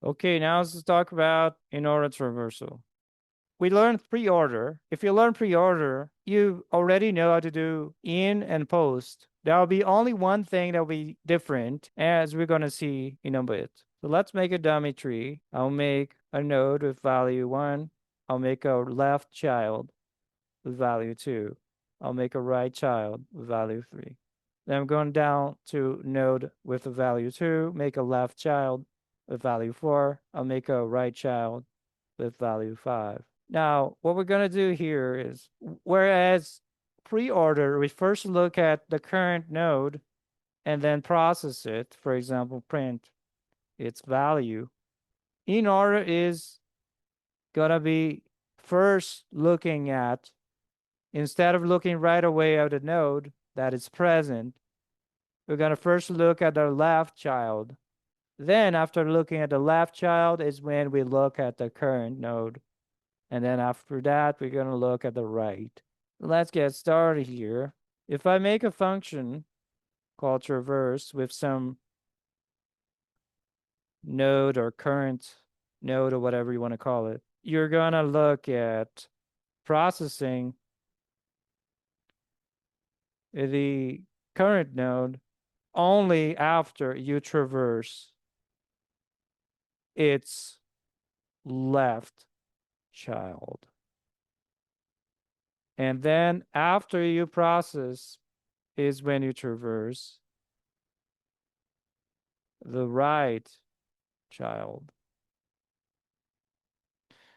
Okay, now let's talk about Inorder Traversal. We learned pre-order. If you learn pre-order, you already know how to do in and post. There'll be only one thing that'll be different, as we're gonna see in a bit. So let's make a dummy tree. I'll make a node with value 1. I'll make a left child with value 2. I'll make a right child with value 3. Then I'm going down to node with the value 2, make a left child with value 4. I'll make a right child with value 5. Now, what we're going to do here is, whereas pre-order, we first look at the current node and then process it, for example, print its value. Inorder is going to be first looking at, instead of looking right away at the node that is present, we're going to first look at the left child. Then after looking at the left child is when we look at the current node. And then after that, we're going to look at the right. Let's get started here. If I make a function called traverse with some node or current node or whatever you want to call it, you're going to look at processing the current node only after you traverse its left child. And then after you process is when you traverse the right child.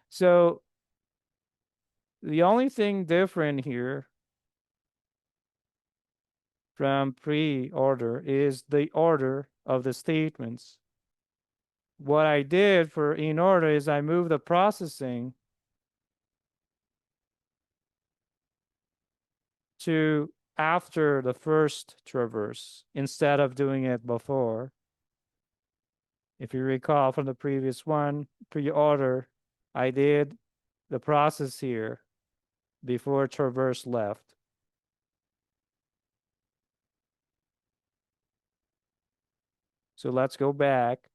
So the only thing different here from pre-order is the order of the statements. What I did for Inorder is I moved the processing to after the first traverse instead of doing it before. If you recall from the previous one, pre-order, I did the process here before traverse left. So let's go back.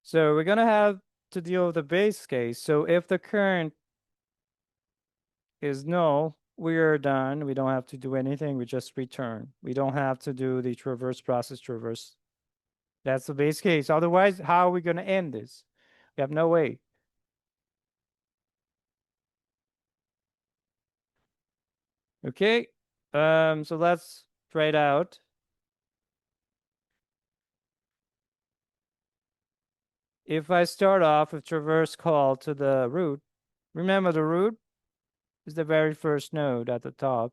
So we're going to have to deal with the base case. So if the current is null, we are done. We don't have to do anything. We just return. We don't have to do the traverse process traverse. That's the base case. Otherwise, how are we going to end this? We have no way. Okay. So let's try it out. If I start off with traverse call to the root, remember the root is the very first node at the top.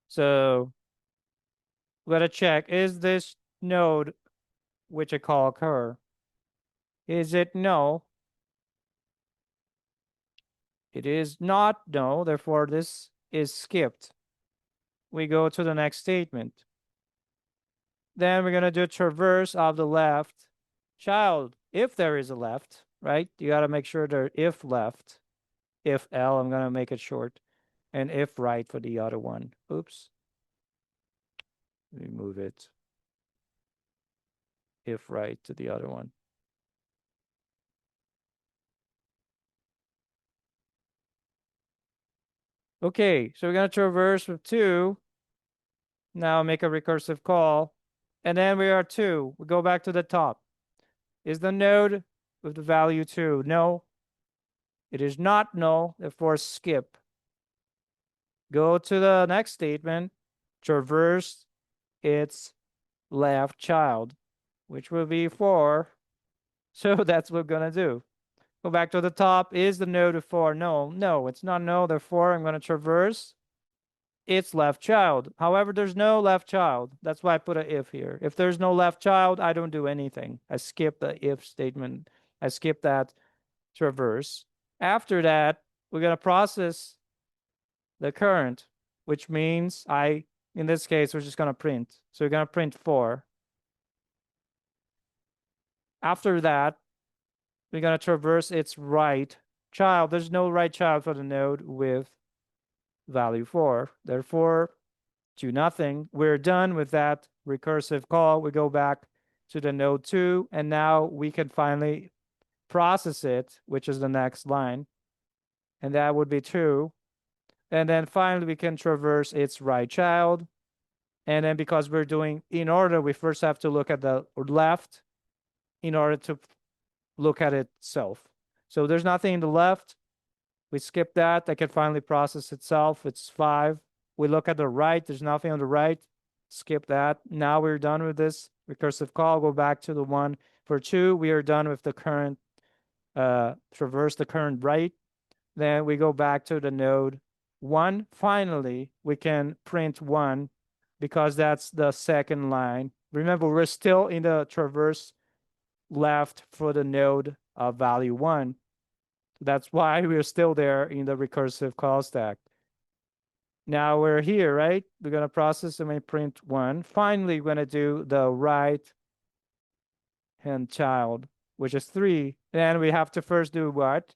So we're going to check, is this node which I call occur? Is it null? It is not null, therefore this is skipped. We go to the next statement. Then we're going to do traverse of the left child, if there is a left, right? You got to make sure there if left, if L, I'm going to make it short, and if right for the other one. Oops. Remove it. If right to the other one. Okay, so we're going to traverse with 2. Now make a recursive call. And then we are 2. We go back to the top. Is the node with the value 2? No. It is not null, therefore skip. Go to the next statement. Traverse its left child, which will be 4. So that's what we're going to do. Go back to the top. Is the node of 4 null? No, it's not null. Therefore, I'm going to traverse its left child. However, there's no left child. That's why I put an if here. If there's no left child, I don't do anything. I skip the if statement. I skip that traverse. After that, we're going to process the current, which means in this case, we're just going to print. So we're going to print 4. After that, we're going to traverse its right child. There's no right child for the node with value 4. Therefore, do nothing. We're done with that recursive call. We go back to the node 2, and now we can finally process it, which is the next line. And that would be 2. And then finally, we can traverse its right child. And then because we're doing in order, we first have to look at the left in order to look at itself. So there's nothing in the left. We skip that. That can finally process itself. It's 5. We look at the right. There's nothing on the right. Skip that. Now we're done with this recursive call. Go back to the 1. For 2, we are done with the current, traverse the current right. Then we go back to the node 1. Finally, we can print 1 because that's the second line. Remember, we're still in the traverse left for the node of value 1. That's why we're still there in the recursive call stack. Now we're here, right? We're going to process and we print 1. Finally, we're going to do the right hand child, which is 3. Then we have to first do what?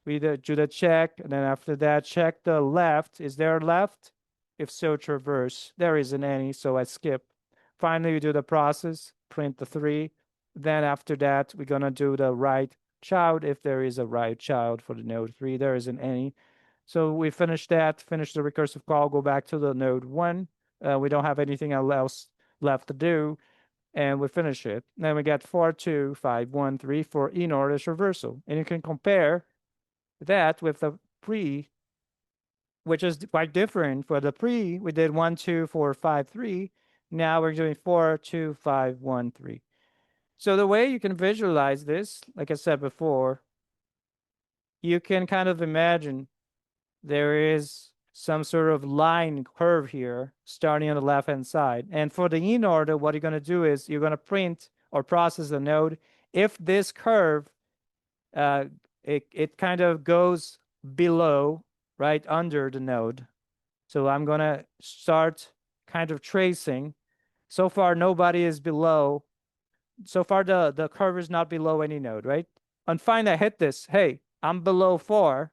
We do the check, and then after that, check the left. Is there left? If so, traverse. There isn't any, so I skip. Finally, we do the process, print the 3. Then after that, we're going to do the right child. If there is a right child for the node 3, there isn't any. So we finish that, finish the recursive call, go back to the node 1. We don't have anything else left to do, and we finish it. Then we get 4, 2, 5, 1, 3 for Inorder Traversal. And you can compare that with the pre, which is quite different. For the pre, we did 1, 2, 4, 5, 3. Now we're doing 4, 2, 5, 1, 3. So the way you can visualize this, like I said before, you can kind of imagine there is some sort of line curve here starting on the left-hand side. And for the in order, what you're going to do is you're going to print or process the node. If this curve, it kind of goes below, right under the node. So I'm going to start kind of tracing. So far, nobody is below. So far, the curve is not below any node, right? And finally, I hit this. Hey, I'm below 4.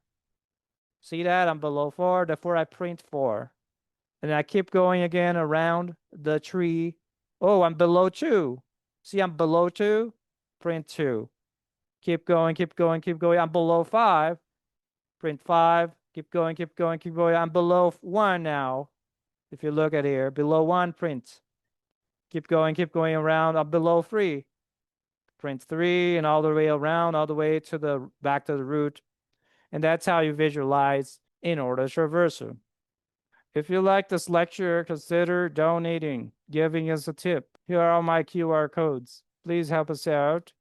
See that? I'm below 4. Therefore, I print 4. And I keep going again around the tree. Oh, I'm below 2. See, I'm below 2. Print 2. Keep going, keep going, keep going. I'm below 5. Print 5. Keep going, keep going, keep going. I'm below 1 now. If you look at here, below 1, print. Keep going around. I'm below 3. Print 3, and all the way around, all the way to the back to the root. And that's how you visualize Inorder Traversal. If you like this lecture, consider donating, giving us a tip. Here are my QR codes. Please help us out.